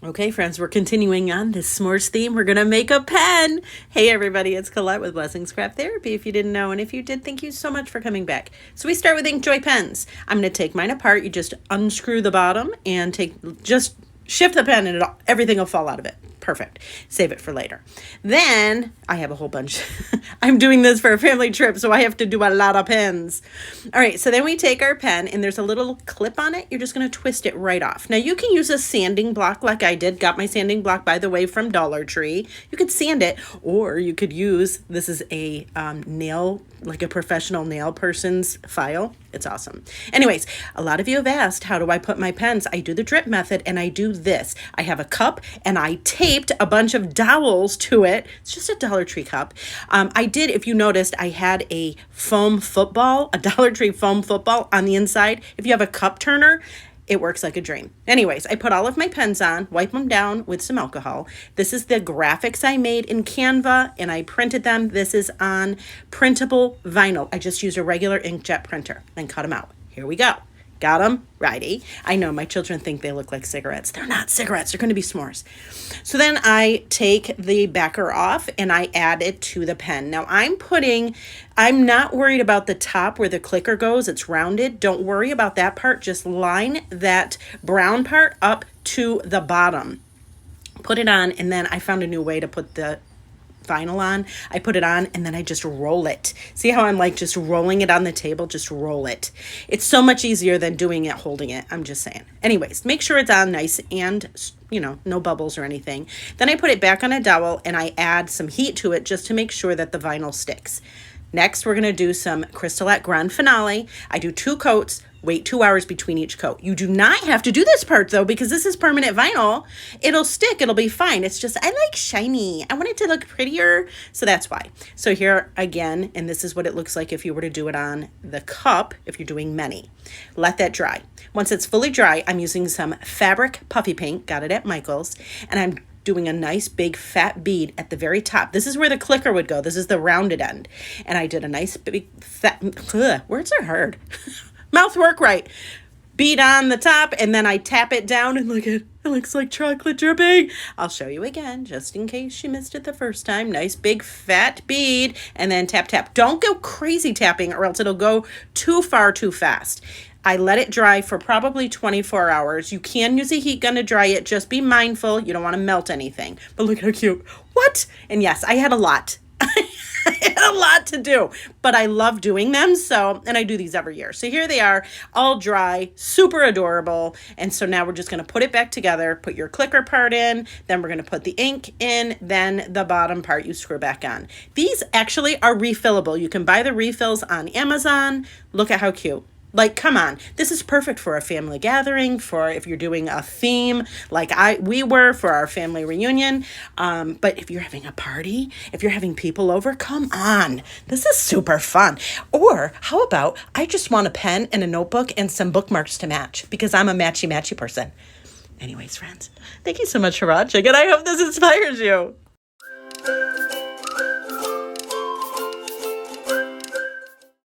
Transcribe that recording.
Okay, friends, we're continuing on this s'mores theme. We're going to make a pen. Hey, everybody, it's Colette with Blessings Craft Therapy, if you didn't know. And if you did, thank you so much for coming back. So we start with Inkjoy pens. I'm going to take mine apart. You just unscrew the bottom and just shift the pen and everything will fall out of it. Perfect. Save it for later. Then I have a whole bunch. I'm doing this for a family trip, so I have to do a lot of pens. All right, so then we take our pen and there's a little clip on it. You're just going to twist it right off. Now you can use a sanding block like I did. Got my sanding block, by the way, from Dollar Tree. You could sand it, or you could use, this is a nail, like a professional nail person's file. It's awesome. Anyways, a lot of you have asked, how do I put my pens? I do the drip method and I do this. I have a cup and I taped a bunch of dowels to it. It's just a Dollar Tree cup. I did, if you noticed, I had a foam football, a Dollar Tree foam football on the inside. If you have a cup turner, it works like a dream. Anyways, I put all of my pens on, wipe them down with some alcohol. This is the graphics I made in Canva and I printed them. This is on printable vinyl. I just used a regular inkjet printer and cut them out. Here we go. Got them? Righty. I know my children think they look like cigarettes. They're not cigarettes. They're going to be s'mores. So then I take the backer off and I add it to the pen. Now I'm not worried about the top where the clicker goes. It's rounded. Don't worry about that part. Just line that brown part up to the bottom. Put it on, and then I found a new way to put the vinyl on. I put it on and then I just roll it. See how I'm like just rolling it on the table? Just roll it. It's so much easier than doing it holding it. I'm just saying. Anyways, make sure it's on nice and, no bubbles or anything. Then I put it back on a dowel and I add some heat to it just to make sure that the vinyl sticks. Next, we're going to do some Crystolette Grand Finale. I do 2 coats. Wait 2 hours between each coat. You do not have to do this part though, because this is permanent vinyl. It'll stick, it'll be fine. It's just, I like shiny. I want it to look prettier, so that's why. So here again, and this is what it looks like if you were to do it on the cup, if you're doing many. Let that dry. Once it's fully dry, I'm using some fabric puffy paint, got it at Michael's, and I'm doing a nice big fat bead at the very top. This is where the clicker would go. This is the rounded end. And I did a nice big fat, words are hard. Mouth work right. Bead on the top, and then I tap it down, and look, it looks like chocolate dripping. I'll show you again, just in case you missed it the first time. Nice big fat bead, and then tap, tap. Don't go crazy tapping, or else it'll go too far too fast. I let it dry for probably 24 hours. You can use a heat gun to dry it. Just be mindful. You don't want to melt anything. But look how cute. What? And yes, I had a lot. I had a lot to do, but I love doing them. And I do these every year. So here they are, all dry, super adorable. And so now we're just going to put it back together, put your clicker part in, then we're going to put the ink in, then the bottom part you screw back on. These actually are refillable. You can buy the refills on Amazon. Look at how cute. Like, come on, this is perfect for a family gathering, for if you're doing a theme like we were for our family reunion. But if you're having a party, if you're having people over, come on, this is super fun. Or how about I just want a pen and a notebook and some bookmarks to match, because I'm a matchy-matchy person. Anyways, friends, thank you so much for watching, and I hope this inspires you.